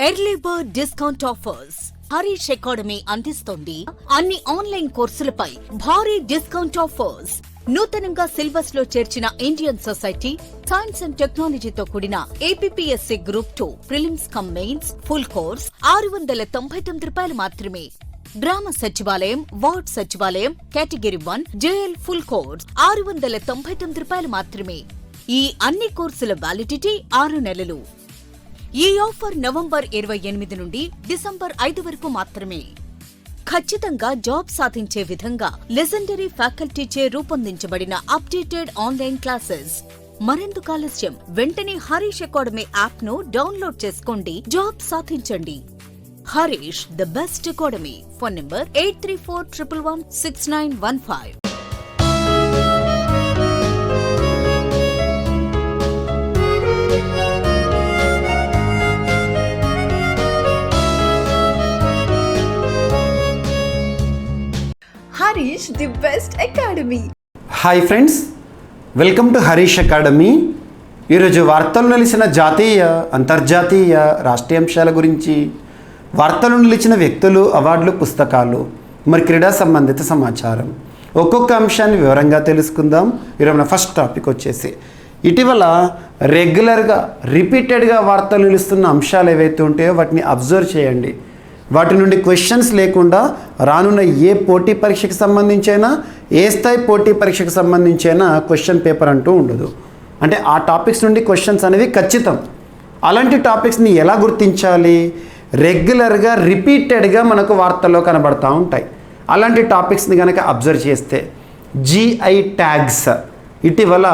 Early bird discount offers Harish academy అందిస్తోంది అన్ని online కోర్సులపై భారీ డిస్కౌంట్ ఆఫర్స్. నూతనంగా సిలబస్ లో చేర్చిన ఇండియన్ సొసైటీ, సైన్స్ అండ్ టెక్నాలజీతో కూడిన APSC group 2 prelims come mains full course ₹699 మాత్రమే. గ్రామ సచివాలయం, వార్డ్ సచివాలయం కేటగిరీ 1 జేఎల్ ఫుల్ కోర్స్ ₹699 మాత్రమే. ఈ అన్ని కోర్సుల వ్యాలిడిటీ 6 నెలలు. ఈ ఆఫర్ నవంబర్ 28 నుండి డిసెంబర్ 5 వరకు మాత్రమే. ఖచ్చితంగా జాబ్ సాధించే విధంగా లెజెండరీ ఫ్యాకల్టీచే రూపొందించబడిన అప్డేటెడ్ ఆన్లైన్ క్లాసెస్. మరెందుకు ఆలస్యం? వెంటనే హరీష్ అకాడమీ యాప్ ను డౌన్లోడ్ చేసుకోండి, జాబ్ సాధించండి. Harish the best academy. Phone number 8341116915. Harish the best academy. Hi friends, welcome to Harish academy. ఈరోజు వార్తలు నిలిచిన జాతీయ, అంతర్జాతీయ, రాష్ట్రీయ అంశాల గురించి, వార్తలు నిలిచిన వ్యక్తులు, అవార్డులు, పుస్తకాలు, మరి క్రీడా సంబంధిత సమాచారం, ఒక్కొక్క అంశాన్ని వివరంగా తెలుసుకుందాం. ఈరోజు మన ఫస్ట్ టాపిక్ వచ్చేసి ఇటీవల రెగ్యులర్గా రిపీటెడ్గా వార్తలు నిలుస్తున్న అంశాలు ఏవైతే ఉంటాయో వాటిని అబ్జర్వ్ చేయండి. వాటి నుండి క్వశ్చన్స్ లేకుండా రానున్న ఏ పోటీ పరీక్షకు సంబంధించైనా, ఏ స్థాయి పోటీ పరీక్షకు సంబంధించైనా క్వశ్చన్ పేపర్ అంటూ ఉండదు. అంటే ఆ టాపిక్స్ నుండి క్వశ్చన్స్ అనేవి ఖచ్చితం. అలాంటి టాపిక్స్ని ఎలా గుర్తించాలి? రెగ్యులర్గా రిపీటెడ్గా మనకు వార్తల్లో కనబడుతూ ఉంటాయి. అలాంటి టాపిక్స్ని కనుక అబ్జర్వ్ చేస్తే జిఐ ట్యాగ్స్, ఇటీవల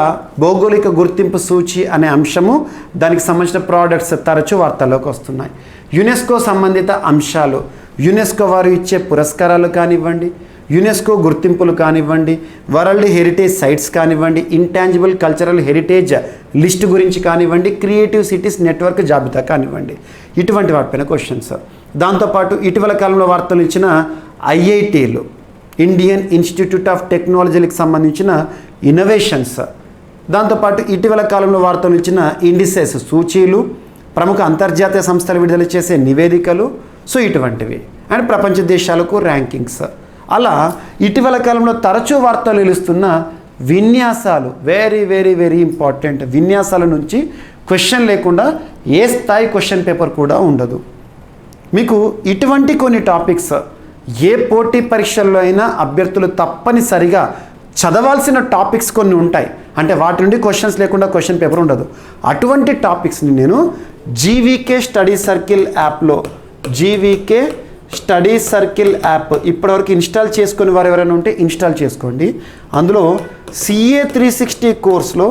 భౌగోళిక గుర్తింపు సూచి అనే అంశము, దానికి సంబంధించిన ప్రోడక్ట్స్ తరచూ వార్తల్లోకి వస్తున్నాయి. యునెస్కో సంబంధిత అంశాలు, యునెస్కో వారు ఇచ్చే పురస్కారాలు కానివ్వండి, యునెస్కో గుర్తింపులు కానివ్వండి, వరల్డ్ హెరిటేజ్ సైట్స్ కానివ్వండి, ఇంటాంజిబుల్ కల్చరల్ హెరిటేజ్ లిస్ట్ గురించి కానివ్వండి, క్రియేటివ్ సిటీస్ నెట్వర్క్ జాబితా కానివ్వండి, ఇటువంటి వాటిపైన క్వశ్చన్స్. దాంతోపాటు ఇటీవల కాలంలో వార్తలు ఇచ్చిన ఐఐటీలు, ఇండియన్ ఇన్స్టిట్యూట్ ఆఫ్ టెక్నాలజీలకు సంబంధించిన ఇన్నోవేషన్స్, దాంతోపాటు ఇటీవల కాలంలో వార్తలు ఇచ్చిన ఇండిసెస్ సూచీలు, ప్రముఖ అంతర్జాతీయ సంస్థలు విడుదల చేసే నివేదికలు, సో ఇటువంటివి, అండ్ ప్రపంచ దేశాలకు ర్యాంకింగ్స్. అలా ఇటీవల కాలంలో తరచూ వార్తలు నిలుస్తున్న విన్యాసాలు, వెరీ వెరీ వెరీ ఇంపార్టెంట్. విన్యాసాల నుంచి క్వశ్చన్ లేకుండా ఏ స్థాయి క్వశ్చన్ పేపర్ కూడా ఉండదు. మీకు ఇటువంటి కొన్ని టాపిక్స్ ఏ పోటీ పరీక్షల్లో అయినా అభ్యర్థులు తప్పనిసరిగా చదవాల్సిన టాపిక్స్ కొన్ని ఉంటాయి. అంటే వాటి నుండి క్వశ్చన్స్ లేకుండా క్వశ్చన్ పేపర్ ఉండదు. అటువంటి టాపిక్స్ని నేను జీవీకే స్టడీ సర్కిల్ యాప్లో, జీవీకే స్టడీ సర్కిల్ యాప్ ఇప్పటివరకు ఇన్స్టాల్ చేసుకుని వారు ఎవరైనా ఉంటే ఇన్స్టాల్ చేసుకోండి. అందులో CA 360 కోర్స్లో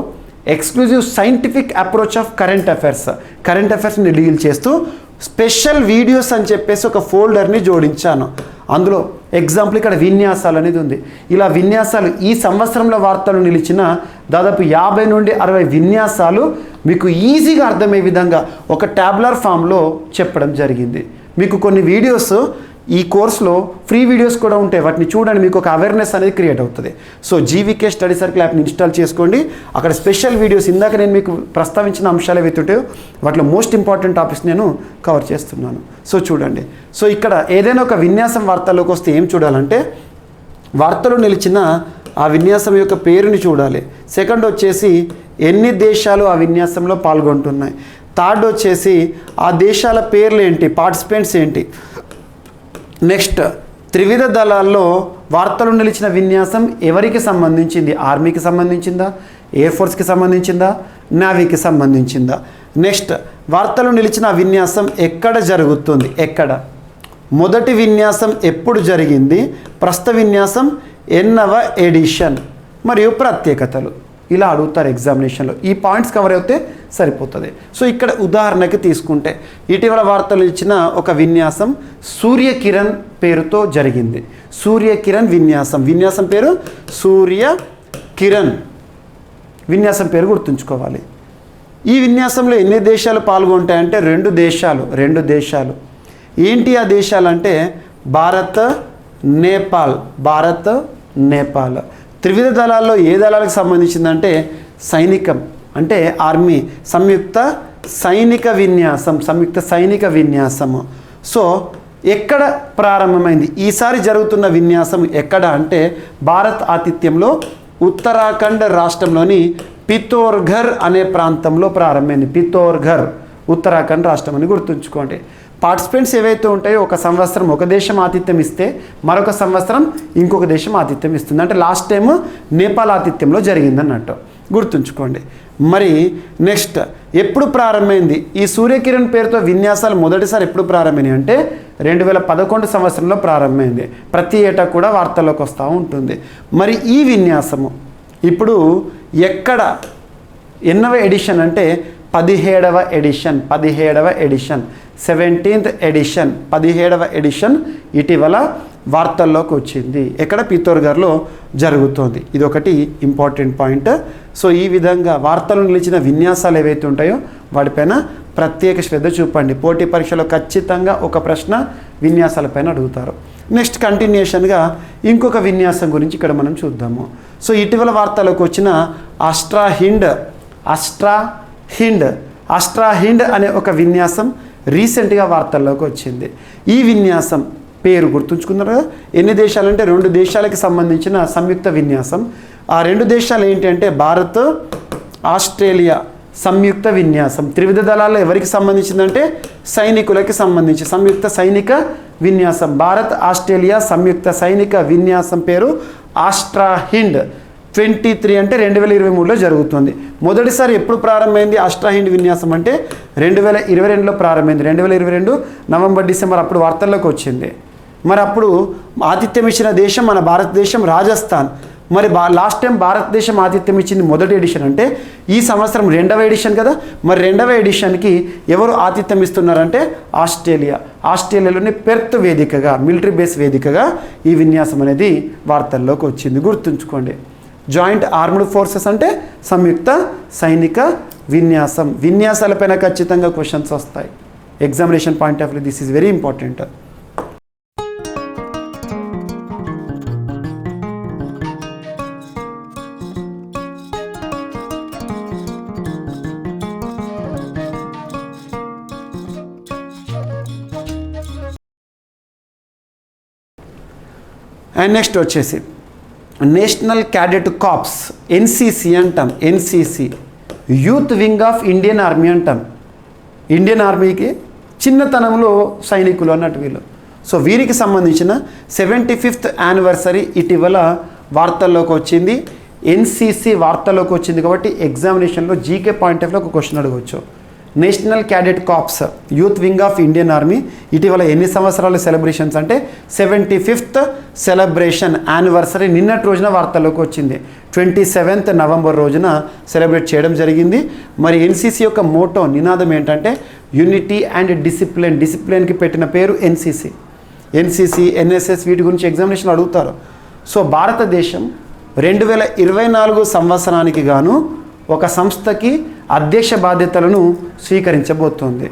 exclusive scientific approach of current అఫైర్స్ని డీల్ చేస్తూ స్పెషల్ వీడియోస్ అని చెప్పేసి ఒక ఫోల్డర్ని జోడించాను. అందులో ఎగ్జాంపుల్ ఇక్కడ విన్యాసాలు అనేది ఉంది. ఇలా విన్యాసాలు ఈ సంవత్సరంలో వార్తలు నిలిచిన దాదాపు 50 నుండి 60 విన్యాసాలు మీకు ఈజీగా అర్థమయ్యే విధంగా ఒక ట్యాబ్లర్ ఫామ్లో చెప్పడం జరిగింది. మీకు కొన్ని వీడియోస్ ఈ కోర్సులో ఫ్రీ వీడియోస్ కూడా ఉంటాయి, వాటిని చూడండి, మీకు ఒక అవేర్నెస్ అనేది క్రియేట్ అవుతుంది. సో జీవీకే స్టడీ సర్కిల్ యాప్ని ఇన్స్టాల్ చేసుకోండి. అక్కడ స్పెషల్ వీడియోస్, ఇందాక నేను మీకు ప్రస్తావించిన అంశాలు ఏవైతుంటాయో వాటిలో మోస్ట్ ఇంపార్టెంట్ టాపిక్స్ నేను కవర్ చేస్తున్నాను. సో చూడండి. సో ఇక్కడ ఏదైనా ఒక విన్యాసం వార్తల్లోకి వస్తే ఏం చూడాలంటే, వార్తలు నిలిచిన ఆ విన్యాసం యొక్క పేరుని చూడాలి. సెకండ్ వచ్చేసి ఎన్ని దేశాలు ఆ విన్యాసంలో పాల్గొంటున్నాయి. థర్డ్ వచ్చేసి ఆ దేశాల పేర్లు ఏంటి, పార్టిసిపెంట్స్ ఏంటి. నెక్స్ట్ త్రివిధ దళాల్లో వార్తలు నిలిచిన విన్యాసం ఎవరికి సంబంధించింది? ఆర్మీకి సంబంధించిందా, ఎయిర్ ఫోర్స్కి సంబంధించిందా, నేవీకి సంబంధించిందా. నెక్స్ట్ వార్తలు నిలిచిన విన్యాసం ఎక్కడ జరుగుతుంది, ఎక్కడ. మొదటి విన్యాసం ఎప్పుడు జరిగింది, ప్రస్తుత విన్యాసం ఎన్నవ ఎడిషన్, మరియు ప్రత్యేకతలు. ఇలా అడుగుతారు ఎగ్జామినేషన్లో. ఈ పాయింట్స్ కవర్ అయితే సరిపోతుంది. సో ఇక్కడ ఉదాహరణకి తీసుకుంటే ఇటీవల వార్తలు ఇచ్చిన ఒక విన్యాసం సూర్యకిరణ్ పేరుతో జరిగింది. సూర్యకిరణ్ విన్యాసం పేరు సూర్యకిరణ్. విన్యాసం పేరు గుర్తుంచుకోవాలి. ఈ విన్యాసంలో ఎన్ని దేశాలు పాల్గొంటాయంటే 2 దేశాలు. ఏంటి ఆ దేశాలంటే భారత్, నేపాల్. త్రివిధ దళాల్లో ఏ దళాలకు సంబంధించిందంటే సైనికం, అంటే ఆర్మీ, సంయుక్త సైనిక విన్యాసం, సంయుక్త సైనిక విన్యాసము. సో ఎక్కడ ప్రారంభమైంది ఈసారి జరుగుతున్న విన్యాసం ఎక్కడ అంటే భారత్ ఆతిథ్యంలో ఉత్తరాఖండ్ రాష్ట్రంలోని పితోర్ఘర్ అనే ప్రాంతంలో ప్రారంభమైంది. పితోర్ఘర్ ఉత్తరాఖండ్ రాష్ట్రం అని గుర్తుంచుకోండి. పార్టిసిపెంట్స్ ఏవైతే ఉంటాయో ఒక సంవత్సరం ఒక దేశం ఆతిథ్యం ఇస్తే మరొక సంవత్సరం ఇంకొక దేశం ఆతిథ్యం ఇస్తుంది. అంటే లాస్ట్ టైం నేపాల్ ఆతిథ్యంలో జరిగిందన్నట్టు గుర్తుంచుకోండి. మరి నెక్స్ట్ ఎప్పుడు ప్రారంభమైంది ఈ సూర్యకిరణ్ పేరుతో విన్యాసాలు మొదటిసారి ఎప్పుడు ప్రారంభమైనాయి అంటే 2011 సంవత్సరంలో ప్రారంభమైంది. ప్రతి ఏటా కూడా వార్తల్లోకి వస్తూ ఉంటుంది. మరి ఈ విన్యాసము ఇప్పుడు ఎక్కడ ఎన్నవ ఎడిషన్ అంటే 17వ ఎడిషన్ 17th ఎడిషన్ 17వ ఎడిషన్ ఇటీవల వార్తల్లోకి వచ్చింది. ఎక్కడ పితోర్ఘర్లో జరుగుతోంది. ఇది ఒకటి ఇంపార్టెంట్ పాయింట్. సో ఈ విధంగా వార్తలు నిలిచిన విన్యాసాలు ఏవైతే ఉంటాయో వాటిపైన ప్రత్యేక శ్రద్ధ చూపండి. పోటీ పరీక్షలో ఖచ్చితంగా ఒక ప్రశ్న విన్యాసాలపైన అడుగుతారు. నెక్స్ట్ కంటిన్యూషన్గా ఇంకొక విన్యాసం గురించి ఇక్కడ మనం చూద్దాము. సో ఇటీవల వార్తలకు వచ్చిన అస్ట్రాహిండ్ అనే ఒక విన్యాసం రీసెంట్గా వార్తల్లోకి వచ్చింది. ఈ విన్యాసం పేరు గుర్తుంచుకున్నారు కదా. ఎన్ని దేశాలంటే 2 దేశాలకి సంబంధించిన సంయుక్త విన్యాసం. ఆ 2 దేశాలు ఏంటి అంటే భారత్ ఆస్ట్రేలియా సంయుక్త విన్యాసం. త్రివిధ దళాల్లో ఎవరికి సంబంధించిందంటే సైనికులకి సంబంధించి సంయుక్త సైనిక విన్యాసం. భారత్ ఆస్ట్రేలియా సంయుక్త సైనిక విన్యాసం పేరు ఆస్ట్రాహిండ్. 23 అంటే 2023లో జరుగుతుంది. మొదటిసారి ఎప్పుడు ప్రారంభమైంది అస్ట్రాహిండ్ విన్యాసం అంటే 2022లో ప్రారంభమైంది. 2022 నవంబర్ డిసెంబర్ అప్పుడు వార్తల్లోకి వచ్చింది. మరి అప్పుడు ఆతిథ్యం ఇచ్చిన దేశం మన భారతదేశం రాజస్థాన్. మరి లాస్ట్ టైం భారతదేశం ఆతిథ్యం ఇచ్చింది మొదటి ఎడిషన్ అంటే ఈ సంవత్సరం 2వ ఎడిషన్ కదా. మరి 2వ ఎడిషన్కి ఎవరు ఆతిథ్యం ఇస్తున్నారంటే ఆస్ట్రేలియాలోని పెర్త్ వేదికగా మిలిటరీ బేస్ వేదికగా ఈ విన్యాసం అనేది వార్తల్లోకి వచ్చింది. గుర్తుంచుకోండి. జాయింట్ ఆర్మ్డ్ ఫోర్సెస్ అంటే సంయుక్త సైనిక విన్యాసం. విన్యాసాలపైన ఖచ్చితంగా క్వశ్చన్స్ వస్తాయి. Examination point of view this is very important. And next వచ్చేసి నేషనల్ క్యాడెట్ కార్ప్స్ ఎన్సిసి అంటాం. NCC youth wing of Indian army అంటాం. ఇండియన్ ఆర్మీకి చిన్నతనంలో సైనికులు అన్నట్టు వీళ్ళు. సో వీరికి సంబంధించిన 75th యానివర్సరీ ఇటీవల వార్తల్లోకి వచ్చింది. ఎన్సిసి వార్తల్లోకి వచ్చింది కాబట్టి ఎగ్జామినేషన్లో జీకే పాయింట్ ఆఫ్ వ్యూ ఒక క్వశ్చన్ అడగవచ్చు. National cadet corps youth wing of Indian army ఇటీవల ఎన్ని సంవత్సరాల సెలబ్రేషన్స్ అంటే 75th సెలబ్రేషన్ యానివర్సరీ నిన్నటి రోజున వార్తల్లోకి వచ్చింది. 27th నవంబర్ రోజున సెలబ్రేట్ చేయడం జరిగింది. మరి ఎన్సిసి యొక్క మోటో నినాదం ఏంటంటే యూనిటీ అండ్ డిసిప్లిన్. డిసిప్లిన్కి పెట్టిన పేరు ఎన్సిసి. ఎన్ఎస్ఎస్ వీటి గురించి ఎగ్జామినేషన్ అడుగుతారు. సో భారతదేశం 2024 సంవత్సరానికి గాను ఒక సంస్థకి అధ్యక్ష బాధ్యతలను స్వీకరించబోతోంది.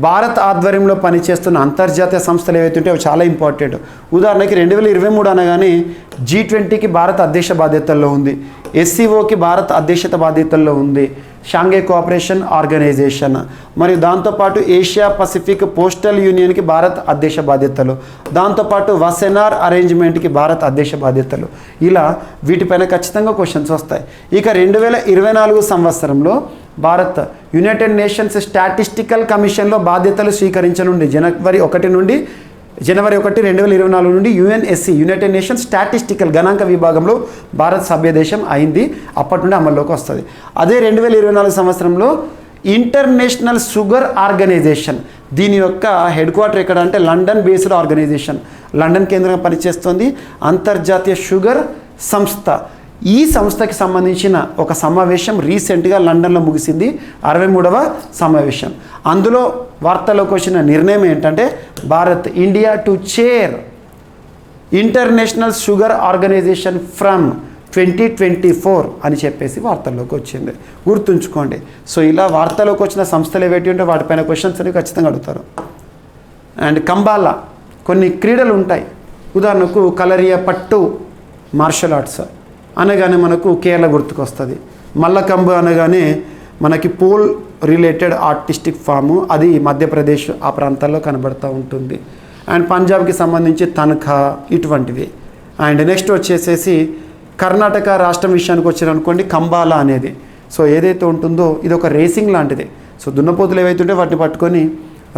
భారత్ ఆధ్వర్యంలో పనిచేస్తున్న అంతర్జాతీయ సంస్థలు ఏవైతే ఉంటాయో అవి చాలా ఇంపార్టెంట్. ఉదాహరణకి 2023 అనగానే G20కి భారత్ అధ్యక్ష బాధ్యతల్లో ఉంది. SCOకి భారత్ అధ్యక్షత బాధ్యతల్లో ఉంది. షాంఘై కోఆపరేషన్ ఆర్గనైజేషన్ మరియు దాంతోపాటు ఏషియా పసిఫిక్ పోస్టల్ యూనియన్కి భారత్ అధ్యక్ష బాధ్యతలు, దాంతోపాటు వసెనార్ అరేంజ్మెంట్కి భారత్ అధ్యక్ష బాధ్యతలు. ఇలా వీటిపైన ఖచ్చితంగా క్వశ్చన్స్ వస్తాయి. ఇక 2024 సంవత్సరంలో భారత్ యునైటెడ్ నేషన్స్ స్టాటిస్టికల్ కమిషన్లో బాధ్యతలు స్వీకరించనుండి. జనవరి 1 నుండి 2024 నుండి యుఎన్ఎస్సి యునైటెడ్ నేషన్స్ స్టాటిస్టికల్ గణాంక విభాగంలో భారత్ సభ్యదేశం అయింది. అప్పటి నుండి అమల్లోకి వస్తుంది. అదే 2024 సంవత్సరంలో ఇంటర్నేషనల్ షుగర్ ఆర్గనైజేషన్, దీని యొక్క హెడ్ క్వార్టర్ ఎక్కడ అంటే లండన్ బేస్డ్ ఆర్గనైజేషన్, లండన్ కేంద్రంగా పనిచేస్తుంది. అంతర్జాతీయ షుగర్ సంస్థ, ఈ సంస్థకి సంబంధించిన ఒక సమావేశం రీసెంట్గా లండన్లో ముగిసింది, 63వ సమావేశం. అందులో వార్తల్లోకి వచ్చిన నిర్ణయం ఏంటంటే Bharat India to chair international sugar organisation from 2024 అని చెప్పేసి వార్తల్లోకి వచ్చింది. గుర్తుంచుకోండి. సో ఇలా వార్తల్లోకి వచ్చిన సంస్థలు ఏవేటి ఉంటే వాటిపైన క్వశ్చన్స్ అనేవి ఖచ్చితంగా అడుగుతారు. అండ్ కంబాలా కొన్ని క్రీడలు ఉంటాయి. ఉదాహరణకు కలరియా పట్టు మార్షల్ ఆర్ట్స్ అనగానే మనకు కేరళ గుర్తుకొస్తుంది. మల్లకంబ అనగానే మనకి పోల్ రిలేటెడ్ ఆర్టిస్టిక్ ఫాము, అది మధ్యప్రదేశ్ ఆ ప్రాంతాల్లో కనబడుతూ ఉంటుంది. అండ్ పంజాబ్కి సంబంధించి తనఖా ఇటువంటివి. అండ్ నెక్స్ట్ వచ్చేసేసి కర్ణాటక రాష్ట్రం విషయానికి వచ్చారనుకోండి, కంబాలా అనేది. సో ఏదైతే ఉంటుందో ఇది ఒక రేసింగ్ లాంటిది. సో దున్నపోతులు ఏవైతే ఉంటే వాటిని పట్టుకొని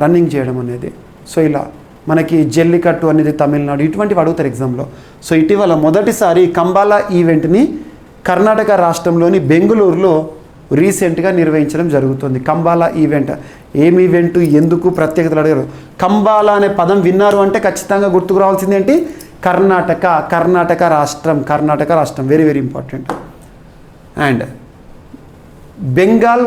రన్నింగ్ చేయడం అనేది. సో ఇలా మనకి జల్లికట్టు అనేది తమిళనాడు, ఇటువంటివి అడుగుతారు ఎగ్జామ్లో. సో ఇటీవల మొదటిసారి కంబాలా ఈవెంట్ని కర్ణాటక రాష్ట్రంలోని బెంగళూరులో రీసెంట్గా నిర్వహించడం జరుగుతుంది. కంబాలా ఈవెంట్ ఏమి ఈవెంట్, ఎందుకు, ప్రత్యేకతలు అడిగారు. కంబాలా అనే పదం విన్నారు అంటే ఖచ్చితంగా గుర్తుకు రావాల్సింది ఏంటి, కర్ణాటక రాష్ట్రం very very important. And Bengal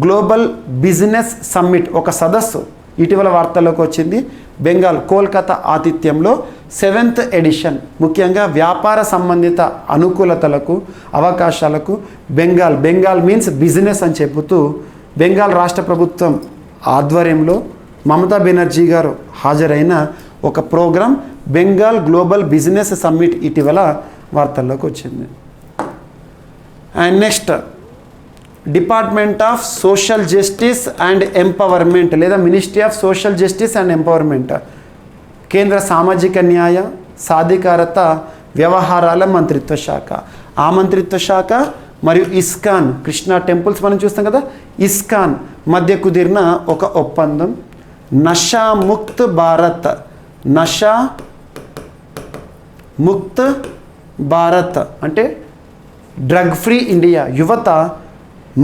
global business summit ఒక సదస్సు ఇటీవల వార్తల్లోకి వచ్చింది. బెంగాల్ కోల్కతా ఆతిథ్యంలో 7th ఎడిషన్, ముఖ్యంగా వ్యాపార సంబంధిత అనుకూలతలకు అవకాశాలకు బెంగాల్ మీన్స్ బిజినెస్ అని చెబుతూ బెంగాల్ రాష్ట్ర ప్రభుత్వం ఆధ్వర్యంలో మమతా బెనర్జీ గారు హాజరైన ఒక program Bengal global business summit ఇటీవల వార్తల్లోకి వచ్చింది. And next department of social justice and empowerment లేదా ministry of social justice and empowerment, కేంద్ర సామాజిక న్యాయ సాధికారత వ్యవహారాల మంత్రిత్వ శాఖ, ఆ మంత్రిత్వ శాఖ మరియు ఇస్కాన్, కృష్ణా టెంపుల్స్ మనం చూస్తాం కదా, ఇస్కాన్ మధ్య కుదిరిన ఒక ఒప్పందం నషా ముక్త్ భారత్ అంటే డ్రగ్ ఫ్రీ ఇండియా, యువత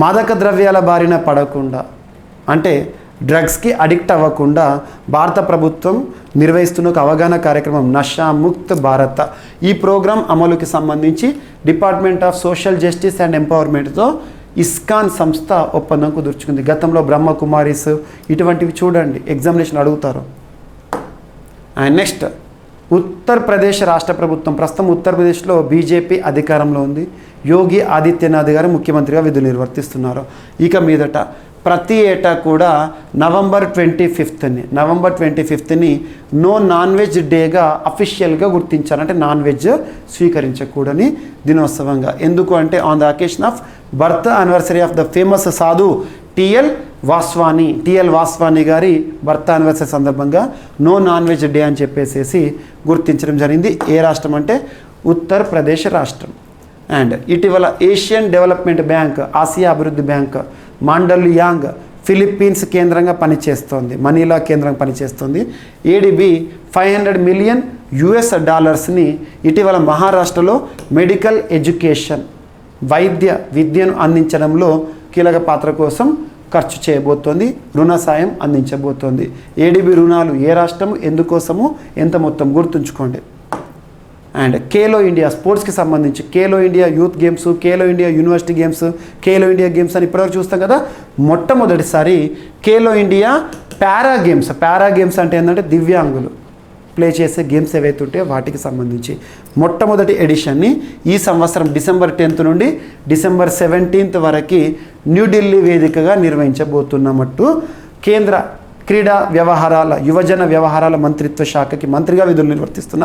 మాదక ద్రవ్యాల బారిన పడకుండా అంటే డ్రగ్స్కి అడిక్ట్ అవ్వకుండా భారత ప్రభుత్వం నిర్వహిస్తున్న ఒక అవగాహన కార్యక్రమం నషా ముక్త్ భారత్. ఈ ప్రోగ్రాం అమలుకి సంబంధించి department of social justice and ఎంపవర్మెంట్తో ఇస్కాన్ సంస్థ ఒప్పందం కుదుర్చుకుంది. గతంలో బ్రహ్మకుమారీస్ ఇటువంటివి చూడండి, ఎగ్జామినేషన్ అడుగుతారు. అండ్ నెక్స్ట్ ఉత్తరప్రదేశ్ రాష్ట్ర ప్రభుత్వం, ప్రస్తుతం ఉత్తరప్రదేశ్లో బీజేపీ అధికారంలో ఉంది. యోగి ఆదిత్యనాథ్ గారు ముఖ్యమంత్రిగా విధులు నిర్వర్తిస్తున్నారు. ఇక మీదట ప్రతి ఏటా కూడా నవంబర్ 25ని నో నాన్ వెజ్ డేగా అఫీషియల్గా గుర్తించారు. అంటే నాన్ వెజ్ స్వీకరించకూడని దినోత్సవంగా. ఎందుకు అంటే on the occasion of birth anniversary of the famous సాధు టిఎల్ వాస్వాని గారి బర్త్ యానివర్సరీ సందర్భంగా నో నాన్ వెజ్ డే అని చెప్పేసి గుర్తించడం జరిగింది. ఏ రాష్ట్రం అంటే ఉత్తరప్రదేశ్ రాష్ట్రం. అండ్ ఇటీవల ఏషియన్ డెవలప్మెంట్ బ్యాంక్, ఆసియా అభివృద్ధి బ్యాంక్ మాండలియాంగ్ ఫిలిప్పీన్స్ కేంద్రంగా పనిచేస్తోంది, మనీలా కేంద్రంగా పనిచేస్తుంది. ఏడిబి $500 మిలియన్ ఇటీవల మహారాష్ట్రలో మెడికల్ ఎడ్యుకేషన్ విద్యను అందించడంలో కీలక పాత్ర కోసం ఖర్చు చేయబోతోంది, రుణ సాయం అందించబోతోంది. ఏడిబి రుణాలు ఏ రాష్ట్రము, ఎందుకోసము, ఎంత మొత్తం గుర్తుంచుకోండి. అండ్ ఖేలో ఇండియా స్పోర్ట్స్కి సంబంధించి Khelo India youth games, Khelo India university games, Khelo India games అని ఇప్పటివరకు చూస్తాం కదా. మొట్టమొదటిసారి ఖేలో ఇండియా పారా గేమ్స్ అంటే ఏంటంటే దివ్యాంగులు ప్లే చేసే గేమ్స్ ఏవైతే ఉంటాయో వాటికి సంబంధించి మొట్టమొదటి ఎడిషన్ని ఈ సంవత్సరం డిసెంబర్ 10th నుండి డిసెంబర్ 17th వరకు న్యూఢిల్లీ వేదికగా నిర్వహించబోతున్నట్టు కేంద్ర క్రీడా వ్యవహారాల యువజన వ్యవహారాల మంత్రిత్వ శాఖకి మంత్రిగా విధులు నిర్వర్తిస్తున్న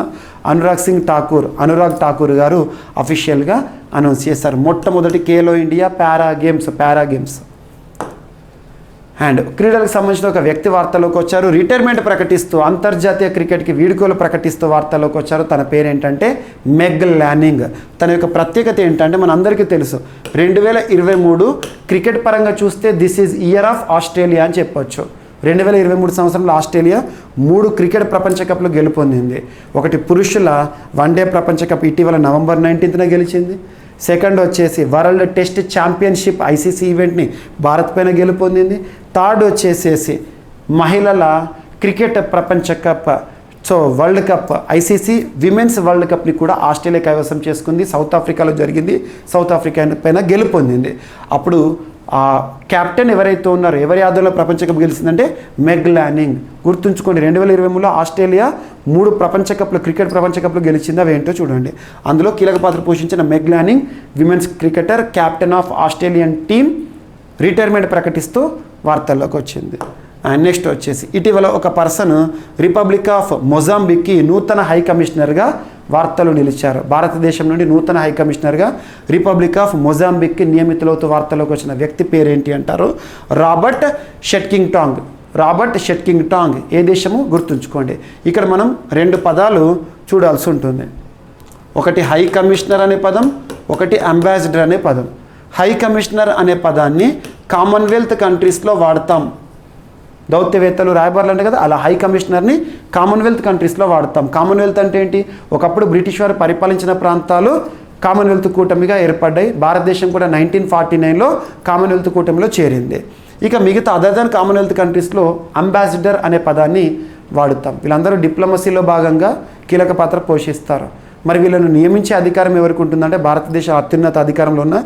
అనురాగ్ ఠాకూర్ గారు అఫీషియల్గా అనౌన్స్ చేశారు. మొట్టమొదటి Khelo India para games. And క్రీడలకు సంబంధించిన ఒక వ్యక్తి వార్తలోకి వచ్చారు. రిటైర్మెంట్ ప్రకటిస్తూ అంతర్జాతీయ క్రికెట్కి వీడ్కోలు ప్రకటిస్తూ వార్తలోకి వచ్చారు. తన పేరేంటంటే మెగ్ లానింగ్. తన యొక్క ప్రత్యేకత ఏంటంటే మనందరికీ తెలుసు, 2023 క్రికెట్ పరంగా చూస్తే this is year of Australia అని చెప్పొచ్చు. 2023 సంవత్సరంలో ఆస్ట్రేలియా 3 క్రికెట్ ప్రపంచ కప్లు గెలుపొందింది. ఒకటి పురుషుల వన్డే ప్రపంచ కప్ ఇటీవల నవంబర్ 19న గెలిచింది. సెకండ్ వచ్చేసి వరల్డ్ టెస్ట్ ఛాంపియన్షిప్ ఐసీసీ ఈవెంట్ని భారత్ పైన గెలుపొందింది. థర్డ్ వచ్చేసేసి మహిళల క్రికెట్ ప్రపంచ cup, so world cup ICC women's world కప్ని కూడా ఆస్ట్రేలియా కైవసం చేసుకుంది. సౌత్ ఆఫ్రికాలో జరిగింది, సౌత్ ఆఫ్రికా పైన గెలుపొందింది. అప్పుడు ఆ కెప్టెన్ ఎవరైతే ఉన్నారో, ఎవరి ఆధ్వర్యంలో ప్రపంచ కప్ గెలిచిందంటే మెగ్ లానింగ్. గుర్తుంచుకోండి, 2023లో ఆస్ట్రేలియా 3 ప్రపంచ కప్లు క్రికెట్ ప్రపంచ కప్లు గెలిచింది. అవి ఏంటో చూడండి. అందులో కీలక పాత్ర పోషించిన Meg Lanning women's cricketer, captain of Australian team retirement ప్రకటిస్తూ వార్తల్లోకి వచ్చింది. అండ్ నెక్స్ట్ వచ్చేసి ఇటీవల ఒక పర్సన్ రిపబ్లిక్ ఆఫ్ మొజాంబిక్కి నూతన హై కమిషనర్గా వార్తలు నిలిచారు. భారతదేశం నుండి నూతన హై కమిషనర్గా రిపబ్లిక్ ఆఫ్ మొజాంబిక్కి నియమితులవుతూ వార్తల్లోకి వచ్చిన వ్యక్తి పేరేంటి అంటారు? రాబర్ట్ షెట్కింగ్టాంగ్. రాబర్ట్ షెట్కింగ్టాంగ్ ఏ దేశము గుర్తుంచుకోండి. ఇక్కడ మనం 2 పదాలు చూడాల్సి ఉంటుంది. ఒకటి హై కమిషనర్ అనే పదం, ఒకటి అంబాసిడర్ అనే పదం. హై కమిషనర్ అనే పదాన్ని కామన్వెల్త్ కంట్రీస్లో వాడతాం. దౌత్యవేత్తలు రాయబారులు అంటే కదా, అలా హై కమిషనర్ని కామన్వెల్త్ కంట్రీస్లో వాడతాం. కామన్వెల్త్ అంటే ఏంటి? ఒకప్పుడు బ్రిటిష్ వారు పరిపాలించిన ప్రాంతాలు కామన్వెల్త్ కూటమిగా ఏర్పడ్డాయి. భారతదేశం కూడా 1949లో కామన్వెల్త్ కూటమిలో చేరింది. ఇక మిగతా అదర్ దాన్ కామన్వెల్త్ కంట్రీస్లో అంబాసిడర్ అనే పదాన్ని వాడుతాం. వీళ్ళందరూ డిప్లొమసీలో భాగంగా కీలక పాత్ర పోషిస్తారు. మరి వీళ్ళను నియమించే అధికారం ఎవరికి ఉంటుందంటే భారతదేశ అత్యున్నత అధికారంలో ఉన్న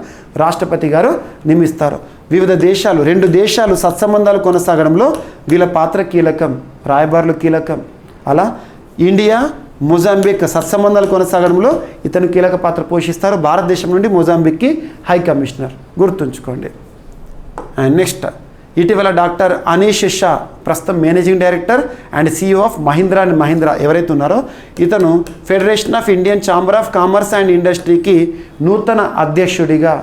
రాష్ట్రపతి గారు నియమిస్తారు. వివిధ దేశాలు 2 దేశాలు సత్సంబంధాలు కొనసాగడంలో వీళ్ళ పాత్ర కీలకం, రాయబారులు కీలకం. అలా ఇండియా మొజాంబిక్ సత్సంబంధాలు కొనసాగడంలో ఇతను కీలక పాత్ర పోషిస్తారు. భారతదేశం నుండి మొజాంబిక్కి హై కమిషనర్ గుర్తుంచుకోండి. అండ్ నెక్స్ట్, ఇటీవల డాక్టర్ అనీష్ షా ప్రస్తుతం managing director and CEO of Mahindra and Mahindra ఎవరైతే ఉన్నారో ఇతను federation of Indian chamber of commerce and ఇండస్ట్రీకి నూతన అధ్యక్షుడిగా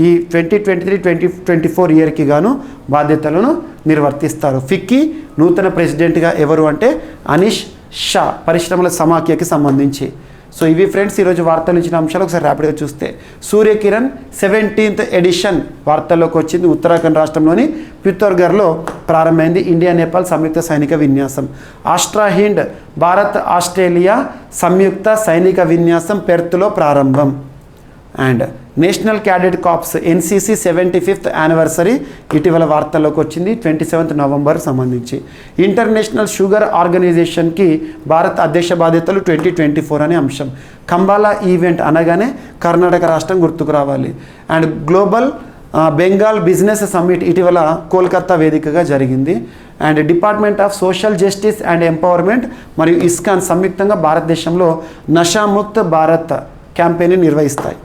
ఈ 2023-2024 ఇయర్కి గాను బాధ్యతలను నిర్వర్తిస్తారు. ఫిక్కీ నూతన ప్రెసిడెంట్గా ఎవరు అంటే అనీష్ షా, పరిశ్రమల సమాఖ్యకి సంబంధించి. సో ఇవి ఫ్రెండ్స్ ఈరోజు వార్తలు ఇచ్చిన అంశాలు ఒకసారి ర్యాపిడ్గా చూస్తే, సూర్యకిరణ్ 17th ఎడిషన్ వార్తల్లోకి వచ్చింది. ఉత్తరాఖండ్ రాష్ట్రంలోని పిత్తోర్గఢ్లో ప్రారంభమైంది ఇండియా నేపాల్ సంయుక్త సైనిక విన్యాసం. ఆస్ట్రాహిండ్ భారత్ ఆస్ట్రేలియా సంయుక్త సైనిక విన్యాసం పెర్త్లో ప్రారంభం. And national cadet corps NCC 75th anniversary ఇటీవల వార్తల్లోకి వచ్చింది 27th నవంబర్ సంబంధించి. ఇంటర్నేషనల్ షుగర్ ఆర్గనైజేషన్కి భారత్ అధ్యక్ష బాధ్యతలు 2024 అనే అంశం. కంబాలా ఈవెంట్ అనగానే కర్ణాటక రాష్ట్రం గుర్తుకు రావాలి. And global Bengal business summit ఇటీవల కోల్కతా వేదికగా జరిగింది. And department of social justice and empowerment మరియు ఇస్కాన్ సంయుక్తంగా భారతదేశంలో నషాముక్త్ భారత్ క్యాంపెయిన్ని నిర్వహిస్తాయి.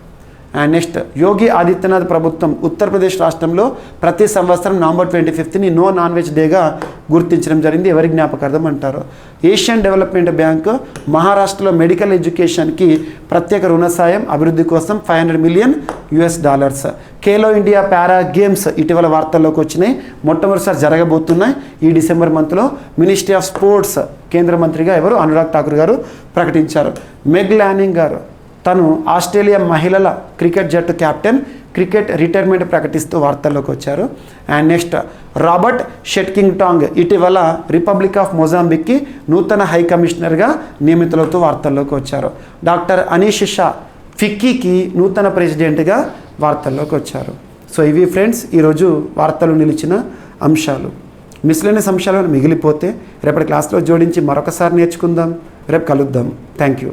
అండ్ నెక్స్ట్, యోగి ఆదిత్యనాథ్ ప్రభుత్వం ఉత్తరప్రదేశ్ రాష్ట్రంలో ప్రతి సంవత్సరం నవంబర్ 25ని నో నాన్ వెజ్ డేగా గుర్తించడం జరిగింది. ఎవరి జ్ఞాపకార్థం అంటారు? ఏషియన్ డెవలప్మెంట్ బ్యాంక్ మహారాష్ట్రలో మెడికల్ ఎడ్యుకేషన్కి ప్రత్యేక రుణ సాయం అభివృద్ధి కోసం $500 మిలియన్. ఖేలో ఇండియా పారా గేమ్స్ ఇటీవల వార్తల్లోకి వచ్చినాయి. మొట్టమొదటిసారి జరగబోతున్నాయి ఈ డిసెంబర్ మంత్లో. మినిస్ట్రీ ఆఫ్ స్పోర్ట్స్ కేంద్ర మంత్రిగా ఎవరు? అనురాగ్ ఠాకూర్ గారు ప్రకటించారు. మెగ్ లానింగ్ గారు తను ఆస్ట్రేలియా మహిళల క్రికెట్ జట్టు కెప్టెన్, క్రికెట్ రిటైర్మెంట్ ప్రకటిస్తూ వార్తల్లోకి వచ్చారు. అండ్ నెక్స్ట్, రాబర్ట్ షెట్కింగ్టాంగ్ ఇటీవల రిపబ్లిక్ ఆఫ్ మొజాంబిక్కి నూతన హై కమిషనర్గా నియమితులవుతూ వార్తల్లోకి వచ్చారు. డాక్టర్ అనీష్ షా ఫిక్కీకి నూతన ప్రెసిడెంట్గా వార్తల్లోకి వచ్చారు. సో ఇవి ఫ్రెండ్స్ ఈరోజు వార్తలు నిలిచిన అంశాలు. మిస్లేనియస్ అంశాలను మిగిలిపోతే రేపటి క్లాస్లో జోడించి మరొకసారి నేర్చుకుందాం. రేపు కలుద్దాం. Thank you.